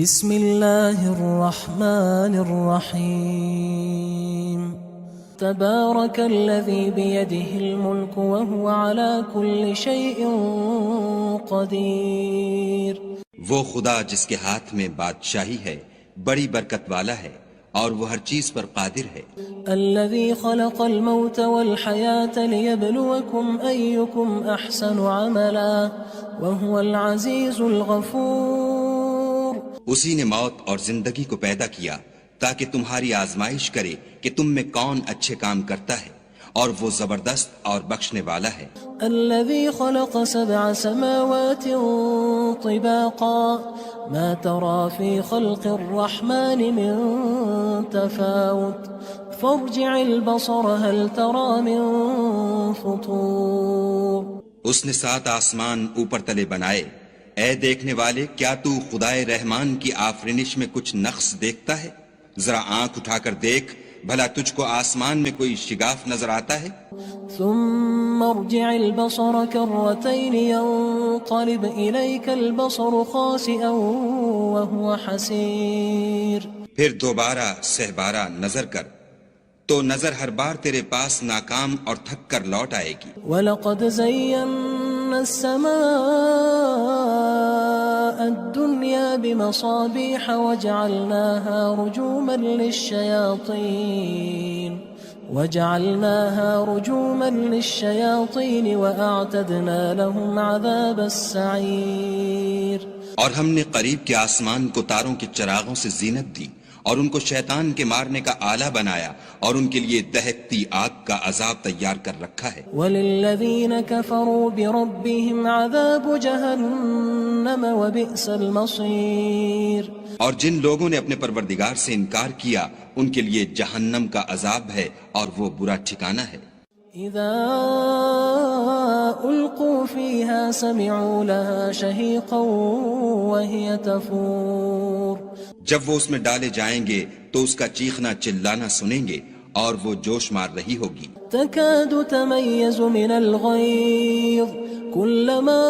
بسم اللہ الرحمن الرحیم تبارک الذی بیدہ الملک وہو علی کل شیء قدیر۔ وہ خدا جس کے ہاتھ میں بادشاہی ہے بڑی برکت والا ہے اور وہ ہر چیز پر قادر ہے۔ الذی خلق الموت والحیاة لیبلوکم ایکم احسن عملا وہو العزیز الغفور۔ اسی نے موت اور زندگی کو پیدا کیا تاکہ تمہاری آزمائش کرے کہ تم میں کون اچھے کام کرتا ہے، اور وہ زبردست اور بخشنے والا ہے۔ الذي خلق 7 سماوات طباقا ما ترى في خلق الرحمن من تفاوت فارجع البصر هل ترى من فطور۔ اس نے 7 آسمان اوپر تلے بنائے، اے دیکھنے والے کیا تو خدائے رحمان کی آفرینش میں کچھ نقص دیکھتا ہے؟ ذرا آنکھ اٹھا کر دیکھ، بھلا تجھ کو آسمان میں کوئی شگاف نظر آتا ہے؟ ثم ارجع البصر كرتين ينقلب إليك البصر خاسئا وهو حسير۔ پھر دوبارہ سہبارہ نظر کر تو نظر ہر بار تیرے پاس ناکام اور تھک کر لوٹ آئے گی۔ وَلَقَدْ زَيَّنَّا السَّمَاءَ الدُّنْيَا بِمَصَابِيحَ وَجَعَلْنَاهَا رُجُومًا لِلشَّيَاطِينِ وَأَعْتَدْنَا لَهُمْ عَذَابَ السَّعِيرِ۔ اور ہم نے قریب کے آسمان کو تاروں کے چراغوں سے زینت دی اور ان کو شیطان کے مارنے کا آلہ بنایا، اور ان کے لیے دہکتی آگ کا عذاب تیار کر رکھا ہے۔ وَلِلَّذِينَ كَفَرُوا بِرَبِّهِمْ عَذَابُ جَهَنَّمَ وَبِئْسَ الْمَصِيرُ۔ اور جن لوگوں نے اپنے پروردگار سے انکار کیا ان کے لیے جہنم کا عذاب ہے اور وہ برا ٹھکانہ ہے۔ اذا القوا فيها سمعوا لها شهيقا وهي تفور۔ جب وہ اس میں ڈالے جائیں گے تو اس کا چیخنا چلانا سنیں گے اور وہ جوش مار رہی ہوگی۔ تكاد تميز من الغيظ كلما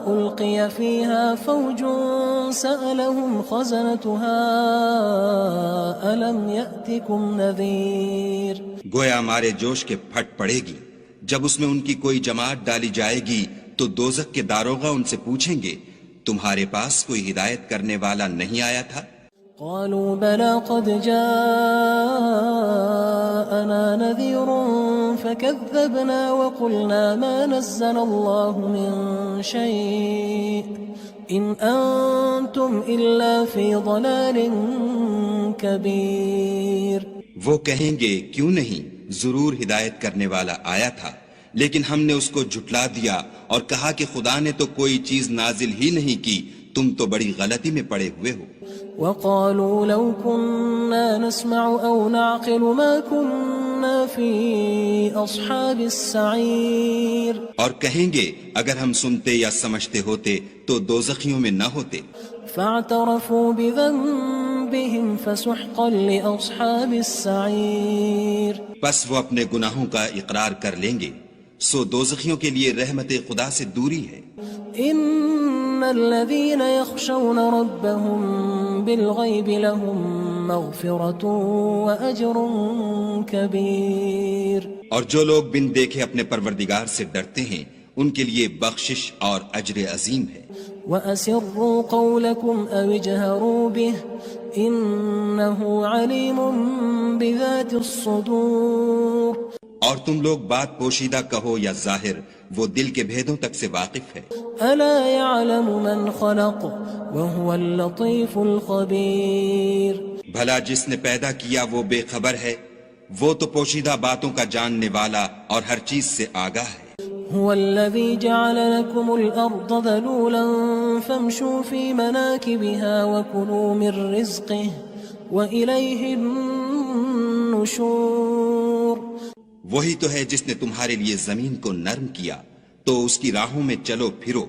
ألقي فيها فوج سألهم خزنتها ألم يأتكم نذير۔ گویا ہمارے جوش کے پھٹ پڑے گی جب اس میں ان کی کوئی جماعت ڈالی جائے گی تو دوزخ کے داروغہ ان سے پوچھیں گے تمہارے پاس کوئی ہدایت کرنے والا نہیں آیا تھا؟ قالوا بلى قد جاءنا نذير فكذبنا وقلنا ما نزل الله من شيء إن أنتم إلا في ضلال كبير۔ وہ کہیں گے کیوں نہیں، ضرور ہدایت کرنے والا آیا تھا، لیکن ہم نے اس کو جھٹلا دیا اور کہا کہ خدا نے تو کوئی چیز نازل ہی نہیں کی، تم تو بڑی غلطی میں پڑے ہوئے ہو۔ وقالوا لو كنا نسمع أو نعقل ما كنا في أصحاب السعير۔ اور کہیں گے اگر ہم سنتے یا سمجھتے ہوتے تو دوزخیوں میں نہ ہوتے۔ فاعترفوا بذنبهم فسحقا لأصحاب السعير۔ پس وہ اپنے گناہوں کا اقرار کر لیں گے، سو دوزخیوں کے لیے رحمت خدا سے دوری ہے۔ ان الذين يخشون ربهم بالغيب لهم مغفرة وأجر كبير۔ اور جو لوگ بن دیکھے اپنے پروردگار سے ڈرتے ہیں ان کے لیے بخشش اور اجر عظیم ہے۔ وَأَسِرُّوا قَوْلَكُمْ أَوِ اجْهَرُوا بِهِ إِنَّهُ عَلِيمٌ بِذَاتِ الصُّدُورِ۔ اور تم لوگ بات پوشیدہ کہو یا ظاہر، وہ دل کے بھیدوں تک سے واقف ہے۔ أَلَا يَعْلَمُ مَنْ خَلَقَ وَهُوَ اللَّطِيفُ الْخَبِيرُ۔ بھلا جس نے پیدا کیا وہ بے خبر ہے، وہ تو پوشیدہ باتوں کا جاننے والا اور ہر چیز سے آگاہ ہے۔ هو الذي جعل لكم الأرض ذلولا فامشوا في مناكبها وكلوا من رزقه وإليه النشور۔ وہی تو ہے جس نے تمہارے لیے زمین کو نرم کیا تو اس کی راہوں میں چلو پھرو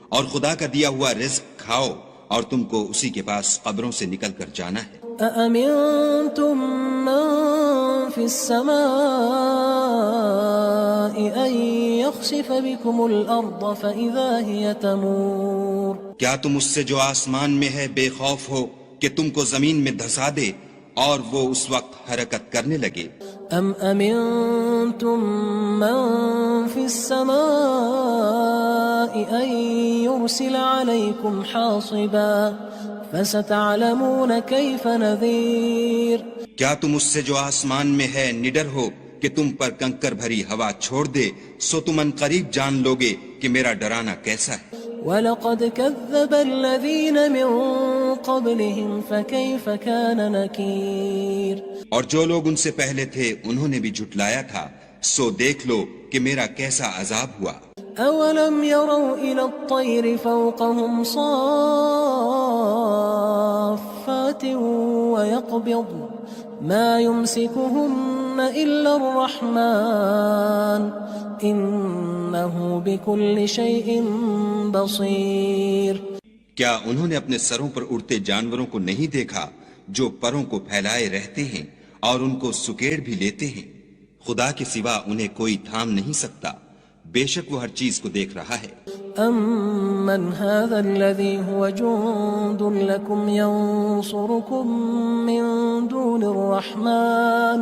اور خدا کا دیا ہوا رزق کھاؤ اور تم کو اسی کے پاس قبروں سے نکل کر جانا ہے۔ أأمنتم من في السماء أن يخسف بكم الأرض فإذا هي تمور کیا تم اس سے جو آسمان میں ہے بے خوف ہو کہ تم کو زمین میں دھسا دے اور وہ اس وقت حرکت کرنے لگے؟ أم أمنتم من في السماء أن يرسل عليكم حاصبا فستعلمون كيف نذير کیا تم اس سے جو آسمان میں ہے نڈر ہو کہ تم پر کنکر بھری ہوا چھوڑ دے، سو تم ان قریب جان لوگے کہ میرا ڈرانا کیسا ہے۔ وَلَقَدْ كَذَّبَ الَّذِينَ مِن قَبْلِهِمْ فَكَيْفَ كَانَ نَكِيرٌ اور جو لوگ ان سے پہلے تھے انہوں نے بھی جھٹلایا تھا، سو دیکھ لو کہ میرا کیسا عذاب ہوا۔ أَوَلَمْ يَرَوْا إِلَى الطَّيْرِ فَوْقَهُمْ صَافَّاتٍ وَيَقْبِضْنَ مَا يُمْسِكُهُنَّ إِلَّا الرَّحْمَنُ إِنَّهُ بِكُلِّ شَيْءٍ بَصِيرٌ کیا انہوں نے اپنے سروں پر اڑتے جانوروں کو نہیں دیکھا جو پروں کو پھیلائے رہتے ہیں اور ان کو سکیڑ بھی لیتے ہیں؟ خدا کے سوا انہیں کوئی تھام نہیں سکتا، بے شک وہ ہر چیز کو دیکھ رہا ہے۔ أَمَّنْ هَذَا الَّذِي هُوَ جُندٌ لَكُمْ يَنصُرُكُم مِّن دُونِ الرَّحْمَنِ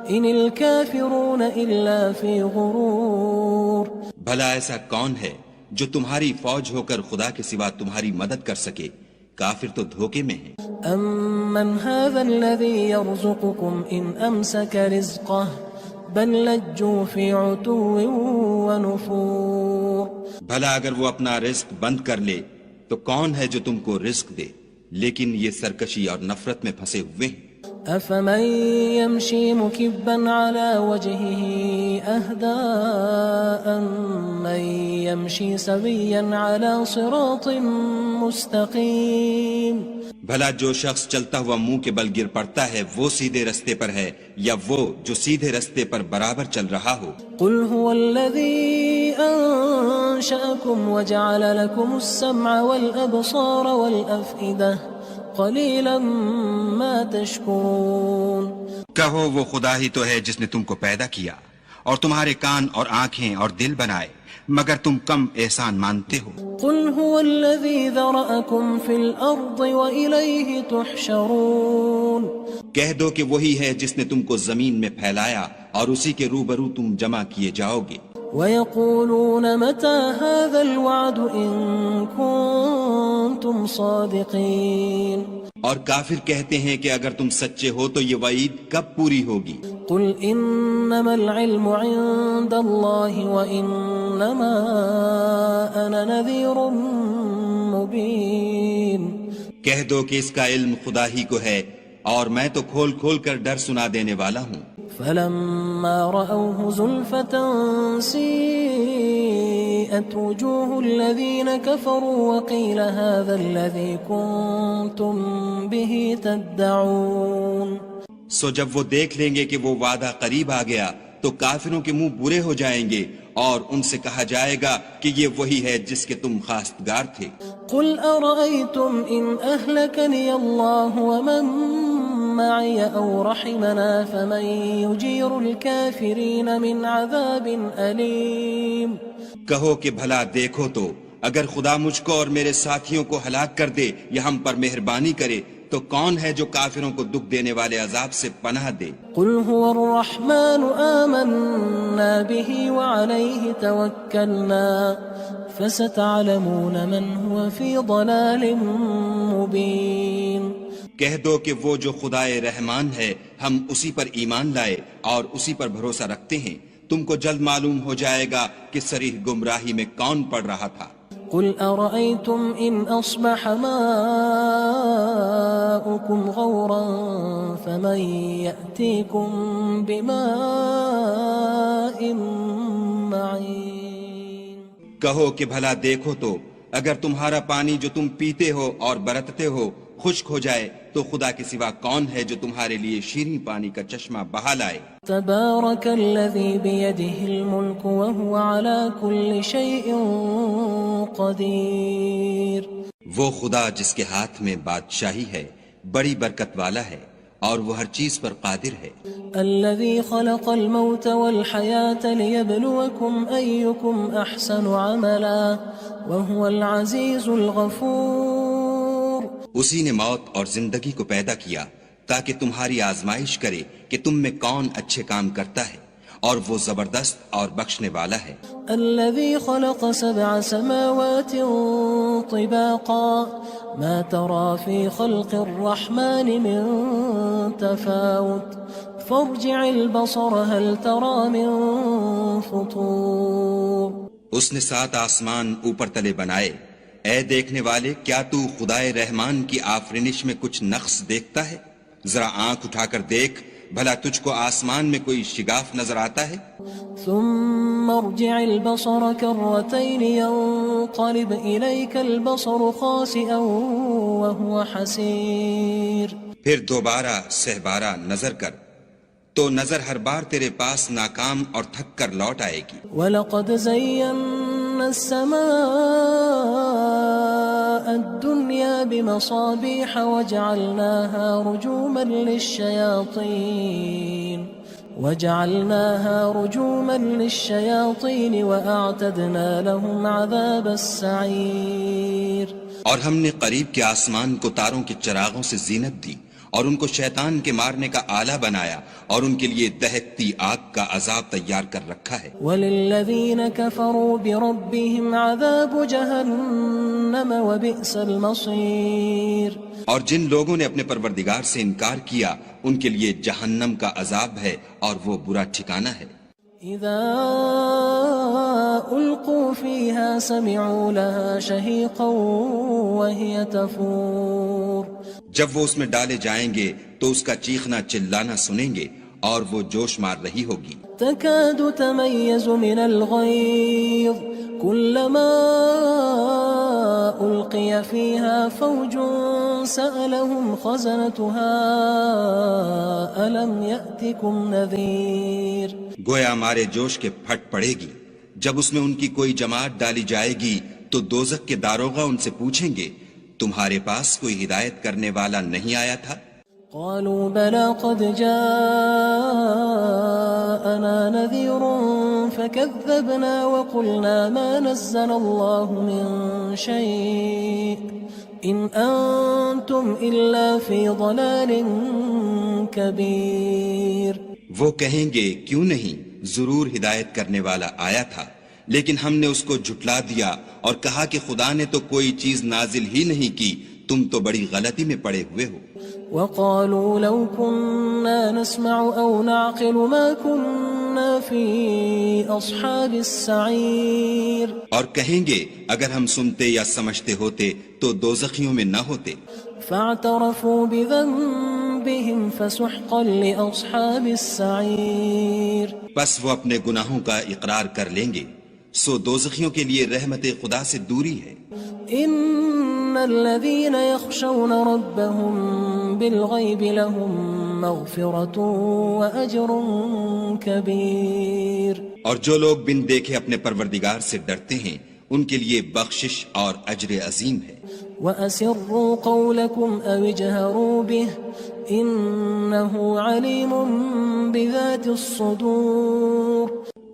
إِنِ الْكَافِرُونَ إِلَّا فِي غُرُورٍ بھلا ایسا کون ہے جو تمہاری فوج ہو کر خدا کے سوا تمہاری مدد کر سکے؟ کافر تو دھوکے میں ہیں۔ أَمَّنْ هَذَا الَّذِي يَرْزُقُكُمْ إِنْ أَمْسَكَ رِزْقَهُ بَلْ لَجُّوا فِي عُتُوٍّ وَنُفُورٍ بھلا اگر وہ اپنا رزق بند کر لے تو کون ہے جو تم کو رزق دے؟ لیکن یہ سرکشی اور نفرت میں پھنسے ہوئے ہیں۔ أَفَمَن يَمْشِي مُكِبًّا عَلَى وَجْهِهِ أَهْدَىٰ أَمَّن يَمْشِي سَوِيًّا عَلَى صِرَاطٍ مُّسْتَقِيمٍ بھلا جو شخص چلتا ہوا منہ کے بل گر پڑتا ہے وہ سیدھے رستے پر ہے یا وہ جو سیدھے رستے پر برابر چل رہا ہو؟ قُلْ هُوَ الَّذِي أَنشَأَكُمْ وَجَعَلَ لَكُمُ السَّمْعَ وَالْأَبْصَارَ وَالْأَفْئِدَةَ قَلِيلًا مَا تَشْكُرُونَ کہو وہ خدا ہی تو ہے جس نے تم کو پیدا کیا اور تمہارے کان اور آنکھیں اور دل بنائے، مگر تم کم احسان مانتے ہو۔ قُلْ هُوَ الَّذِي ذَرَأَكُمْ فِي الْأَرْضِ وَإِلَيْهِ تُحْشَرُونَ کہہ دو کہ وہی ہے جس نے تم کو زمین میں پھیلایا اور اسی کے روبرو تم جمع کیے جاؤ گے۔ وَيَقُولُونَ مَتَى هَذَا الْوَعْدُ إِن كُنتُمْ صَادِقِينَ اور کافر کہتے ہیں کہ اگر تم سچے ہو تو یہ وعید کب پوری ہوگی؟ قُلْ إِنَّمَا الْعِلْمُ عِندَ اللَّهِ وَإِنَّمَا أَنَا نَذِيرٌ مُّبِينٌ کہہ دو کہ اس کا علم خدا ہی کو ہے اور میں تو کھول کھول کر ڈر سنا دینے والا ہوں۔ فَلَمَّا رَأَوْهُ زُلْفَةً سِيئَتْ وُجُوهُ الَّذِينَ كَفَرُوا وَقِيلَ هَذَا الَّذِي كُنتُم بِهِ تَدَّعُونَ سو جب وہ دیکھ لیں گے کہ وہ وعدہ قریب آ گیا تو کافروں کے منہ برے ہو جائیں گے اور ان سے کہا جائے گا کہ یہ وہی ہے جس کے تم خواستگار تھے۔ قُلْ أَرَأَيْتُمْ إِنْ أَهْلَكَنِيَ اللَّهُ وَمَن مَّعِيَ أَوْ رَحِمَنَا فَمَن يُجِيرُ الْكَافِرِينَ مِنْ عَذَابٍ أَلِيمٍ کہو کہ بھلا دیکھو تو اگر خدا مجھ کو اور میرے ساتھیوں کو ہلاک کر دے یا ہم پر مہربانی کرے تو کون ہے جو کافروں کو دکھ دینے والے عذاب سے پناہ دے؟ قُلْ هُوَ الرَّحْمَنُ آمَنَّا بِهِ وَعَلَيْهِ تَوَكَّلْنَا فَسَتَعْلَمُونَ مَنْ هُوَ فِي ضَلَالٍ مُّبِينٍ کہہ دو کہ وہ جو خدائے رحمان ہے ہم اسی پر ایمان لائے اور اسی پر بھروسہ رکھتے ہیں، تم کو جلد معلوم ہو جائے گا کہ صریح گمراہی میں کون پڑ رہا تھا۔ قُلْ أَرَأَيْتُمْ إِنْ أَصْبَحَ مَاؤُكُمْ غَوْرًا فَمَن يَأْتِيكُم بِمَاءٍ مَّعِينٍ کہو کہ بھلا دیکھو تو اگر تمہارا پانی جو تم پیتے ہو اور برتتے ہو خشک ہو جائے تو خدا کے سوا کون ہے جو تمہارے لیے شیریں پانی کا چشمہ بہا لائے؟ تبارك الذي بيده الملك وهو على كل شيء قدير وہ خدا جس کے ہاتھ میں بادشاہی ہے بڑی برکت والا ہے اور وہ ہر چیز پر قادر ہے. الذي خلق الموت والحياة ليبلوكم أيكم أحسن عملا وهو العزيز الغفور. اسی نے موت اور زندگی کو پیدا کیا تاکہ تمہاری آزمائش کرے کہ تم میں کون اچھے کام کرتا ہے اور وہ زبردست اور بخشنے والا ہے. الذي خلق 7 سماوات طباقا ما ترى في خلق الرحمن من تفاوت فارجع البصر هل ترى من فطور. اس نے 7 آسمان اوپر تلے بنائے. اے دیکھنے والے کیا تو خدائے رحمان کی آفرینش میں کچھ نقص دیکھتا ہے؟ ذرا آنکھ اٹھا کر دیکھ بھلا تجھ کو آسمان میں کوئی شگاف نظر آتا ہے؟ ثم ارجع البصر كرتين ينقلب إليك البصر خاسئا وهو حسير. پھر دوبارہ سہبارہ نظر کر تو نظر ہر بار تیرے پاس ناکام اور تھک کر لوٹ آئے گی. وَلَقَدْ زَيَّنَّا السَّمَاءَ الدُّنْيَا بِمَصَابِيحَ وَجَعَلْنَاهَا رُجُومًا لِلشَّيَاطِينِ وَأَعْتَدْنَا لَهُمْ عَذَابَ السَّعِيرِ. اور ہم نے قریب کے آسمان کو تاروں کے چراغوں سے زینت دی اور ان کو شیطان کے مارنے کا آلہ بنایا اور ان کے لیے دہکتی آگ کا عذاب تیار کر رکھا ہے. وَلِلَّذِينَ كَفَرُوا بِرَبِّهِمْ عَذَابُ جَهَنَّمَ وَبِئْسَ الْمَصِيرُ. اور جن لوگوں نے اپنے پروردگار سے انکار کیا ان کے لیے جہنم کا عذاب ہے اور وہ برا ٹھکانہ ہے. اذا القوا فيها سمعوا لها شهيقا وهي تفور. جب وہ اس میں ڈالے جائیں گے تو اس کا چیخنا چلانا سنیں گے اور وہ جوش مار رہی ہوگی. تكاد تميز من الغيظ كلما ألقي فيها فوج سألهم خزنتها ألم يأتكم نذير. گویا مارے جوش کے پھٹ پڑے گی. جب اس میں ان کی کوئی جماعت ڈالی جائے گی تو دوزخ کے داروغہ ان سے پوچھیں گے تمہارے پاس کوئی ہدایت کرنے والا نہیں آیا تھا؟ قالوا بلى قد جاءنا نذير فكذبنا وقلنا ما نزل الله من شيء إن أنتم إلا في ضلال كبير. وہ کہیں گے کیوں نہیں، ضرور ہدایت کرنے والا آیا تھا، لیکن ہم نے اس کو جھٹلا دیا اور کہا کہ خدا نے تو کوئی چیز نازل ہی نہیں کی، تم تو بڑی غلطی میں پڑے ہوئے ہو. وقالوا لو كنا نسمع أو نعقل ما كنا في أصحاب السعير. اور کہیں گے اگر ہم سنتے یا سمجھتے ہوتے تو دوزخیوں میں نہ ہوتے. فاعترفوا بذنبهم فسحقا لأصحاب السعير. بس وہ اپنے گناہوں کا اقرار کر لیں گے، سو دوزخیوں کے لیے رحمت خدا سے دوری ہے. ان الذين يخشون ربهم بالغيب لهم مغفرة وأجر كبير. اور جو لوگ بن دیکھے اپنے پروردگار سے ڈرتے ہیں ان کے لیے بخشش اور اجر عظیم ہے. وَأَسِرُّوا قَوْلَكُمْ أَوِ اجْهَرُوا بِهِ إِنَّهُ عَلِيمٌ بِذَاتِ الصُّدُورِ.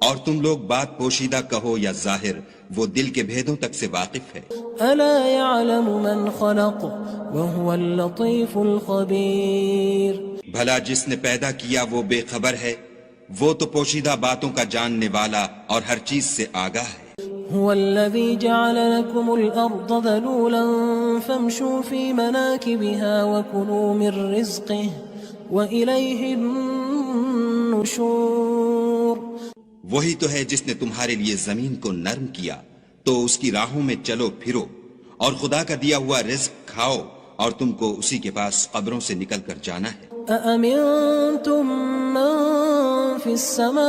اور تم لوگ بات پوشیدہ کہو یا ظاہر، وہ دل کے بھیدوں تک سے واقف ہے. أَلَا يَعْلَمُ مَنْ خَلَقَ وَهُوَ اللَّطِيفُ الْخَبِيرُ. بھلا جس نے پیدا کیا وہ بے خبر ہے، وہ تو پوشیدہ باتوں کا جاننے والا اور ہر چیز سے آگاہ ہے. هو الذي جعل لكم الأرض ذلولا فامشوا في مناكبها وكلوا من رزقه وإليه النشور. وہی تو ہے جس نے تمہارے لیے زمین کو نرم کیا تو اس کی راہوں میں چلو پھرو اور خدا کا دیا ہوا رزق کھاؤ اور تم کو اسی کے پاس قبروں سے نکل کر جانا ہے. أأمنتم من في السماء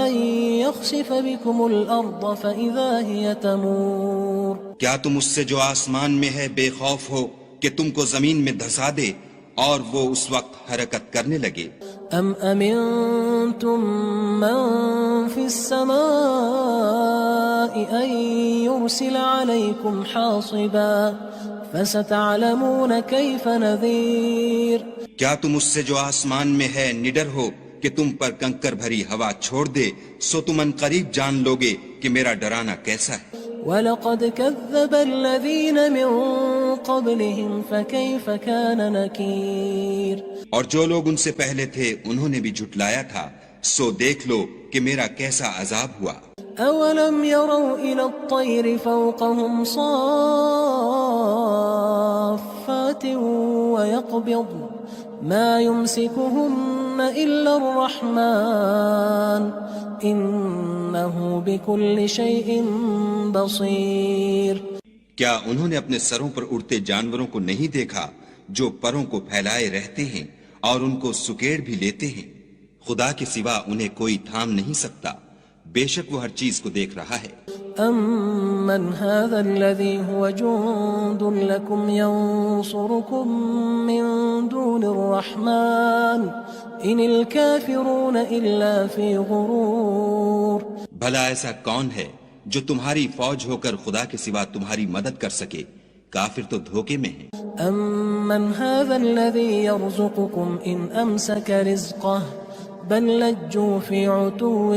أن يخسف بكم الأرض فإذا هي تمور. کیا تم اس سے جو آسمان میں ہے بے خوف ہو کہ تم کو زمین میں دھسا دے اور وہ اس وقت حرکت کرنے لگے. ام امنتم من في السماء ان يرسل عليكم حاصبا فستعلمون كيف نذير. کیا تم اس سے جو آسمان میں ہے نڈر ہو کہ تم پر کنکر بھری ہوا چھوڑ دے، سو تم ان قریب جان لوگے کہ میرا ڈرانا کیسا ہے. وَلَقَدْ كَذَّبَ الَّذِينَ مِن قَبْلِهِمْ فَكَيْفَ كَانَ نَكِيرٌ. اور جو لوگ ان سے پہلے تھے انہوں نے بھی جھٹلایا تھا، سو دیکھ لو کہ میرا کیسا عذاب ہوا. أَوَلَمْ يَرَوْا إِلَى الطَّيْرِ فَوْقَهُمْ صَافَّاتٍ وَيَقْبِضْنَ مَا يُمْسِكُهُنَّ إِلَّا الرَّحْمَنُ إِنَّهُ بِكُلِّ شَيْءٍ بَصِيرٌ. کیا انہوں نے اپنے سروں پر اڑتے جانوروں کو نہیں دیکھا جو پروں کو پھیلائے رہتے ہیں اور ان کو سکیڑ بھی لیتے ہیں؟ خدا کے سوا انہیں کوئی تھام نہیں سکتا، بے شک وہ ہر چیز کو دیکھ رہا ہے. أَمَّنْ هَذَا الَّذِي هُوَ جُندٌ لَكُمْ يَنصُرُكُم مِّن دُونِ الرَّحْمَنِ إِنِ الْكَافِرُونَ إِلَّا فِي غُرُورٍ. بھلا ایسا کون ہے جو تمہاری فوج ہو کر خدا کے سوا تمہاری مدد کر سکے؟ کافر تو دھوکے میں ہیں. أَمَّنْ هَذَا الَّذِي يَرْزُقُكُمْ إِنْ أَمْسَكَ رِزْقَهُ بَل لَجُّوا فِي عُتُوٍّ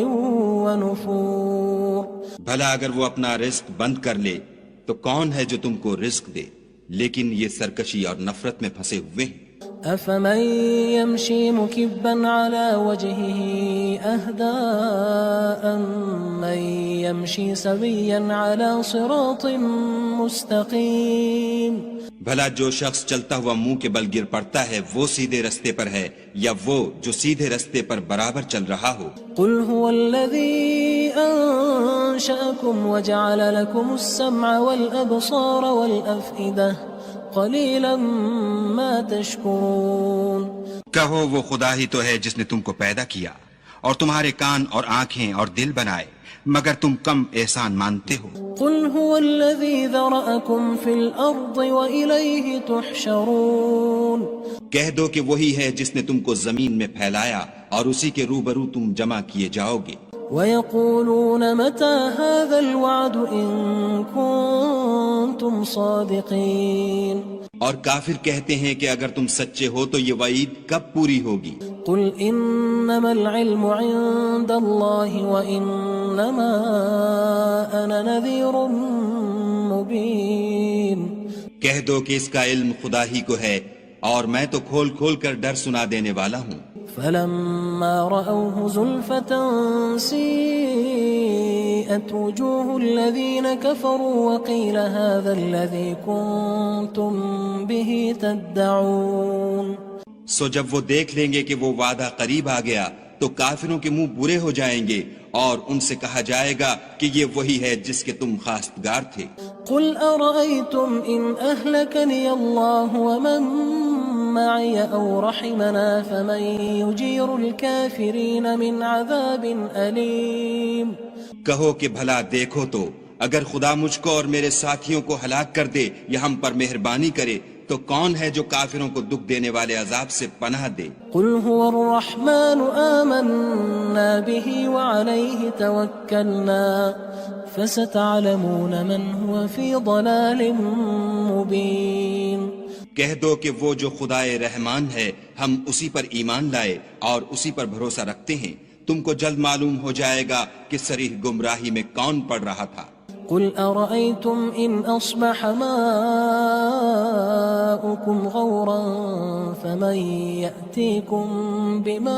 وَنُفُورٍ. بھلا اگر وہ اپنا رزق بند کر لے تو کون ہے جو تم کو رزق دے؟ لیکن یہ سرکشی اور نفرت میں پھنسے ہوئے ہیں. أَفَمَن يَمْشِي مُكِبًّا عَلَى وَجْهِهِ أَهْدَىٰ أَمَّن يَمْشِي سَوِيًّا عَلَى صِرَاطٍ مُّسْتَقِيمٍ. بھلا جو شخص چلتا ہوا منہ کے بل گر پڑتا ہے وہ سیدھے رستے پر ہے یا وہ جو سیدھے رستے پر برابر چل رہا ہو؟ قُلْ هُوَ الَّذِي أَنشَأَكُمْ وَجَعَلَ لَكُمُ السَّمْعَ وَالْأَبْصَارَ وَالْأَفْئِدَةَ قَلِيلًا مَا تَشْكُرُونَ. کہو وہ خدا ہی تو ہے جس نے تم کو پیدا کیا اور تمہارے کان اور آنکھیں اور دل بنائے، مگر تم کم احسان مانتے ہو. قُلْ هُوَ الَّذِي ذَرَأَكُمْ فِي الْأَرْضِ وَإِلَيْهِ تُحْشَرُونَ. کہہ دو کہ وہی ہے جس نے تم کو زمین میں پھیلایا اور اسی کے روبرو تم جمع کیے جاؤ گے. وَيَقُولُونَ مَتَى هَذَا الْوَعْدُ إِن كُنتُمْ صَادِقِينَ. اور کافر کہتے ہیں کہ اگر تم سچے ہو تو یہ وعید کب پوری ہوگی؟ قُلْ إِنَّمَا الْعِلْمُ عِندَ اللَّهِ وَإِنَّمَا أَنَا نَذِيرٌ مُّبِينٌ. کہہ دو کہ اس کا علم خدا ہی کو ہے اور میں تو کھول کھول کر ڈر سنا دینے والا ہوں. فَلَمَّا رَأَوْهُ زُلْفَةً سِيئَتْ وُجُوهُ الَّذِينَ كَفَرُوا وَقِيلَ هَذَا الَّذِي كُنتُم بِهِ تَدَّعُونَ. سو جب وہ دیکھ لیں گے کہ وہ وعدہ قریب آ گیا تو کافروں کے منہ برے ہو جائیں گے اور ان سے کہا جائے گا کہ یہ وہی ہے جس کے تم خواستگار تھے. قُلْ أَرَأَيْتُمْ إِنْ أَهْلَكَنِيَ اللَّهُ وَمَن مَّعِيَ أَوْ رَحِمَنَا فَمَن يُجِيرُ الْكَافِرِينَ مِنْ عَذَابٍ أَلِيمٍ. کہو کہ بھلا دیکھو تو اگر خدا مجھ کو اور میرے ساتھیوں کو ہلاک کر دے یا ہم پر مہربانی کرے تو کون ہے جو کافروں کو دکھ دینے والے عذاب سے پناہ دے؟ قُلْ هُوَ الرَّحْمَنُ آمَنَّا بِهِ وَعَلَيْهِ تَوَكَّلْنَا فَسَتَعْلَمُونَ مَنْ هُوَ فِي ضَلَالٍ مُّبِينٍ. کہہ دو کہ وہ جو خدائے رحمان ہے ہم اسی پر ایمان لائے اور اسی پر بھروسہ رکھتے ہیں، تم کو جلد معلوم ہو جائے گا کہ صریح گمراہی میں کون پڑ رہا تھا. قُلْ أَرَأَيْتُمْ إِنْ أَصْبَحَ مَاؤُكُمْ غَوْرًا فَمَن يَأْتِيكُم بِمَاءٍ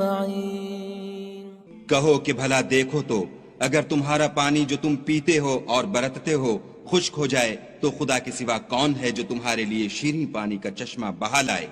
مَّعِينٍ. کہو کہ بھلا دیکھو تو اگر تمہارا پانی جو تم پیتے ہو اور برتتے ہو خشک ہو جائے تو خدا کے سوا کون ہے جو تمہارے لیے شیریں پانی کا چشمہ بہا لائے؟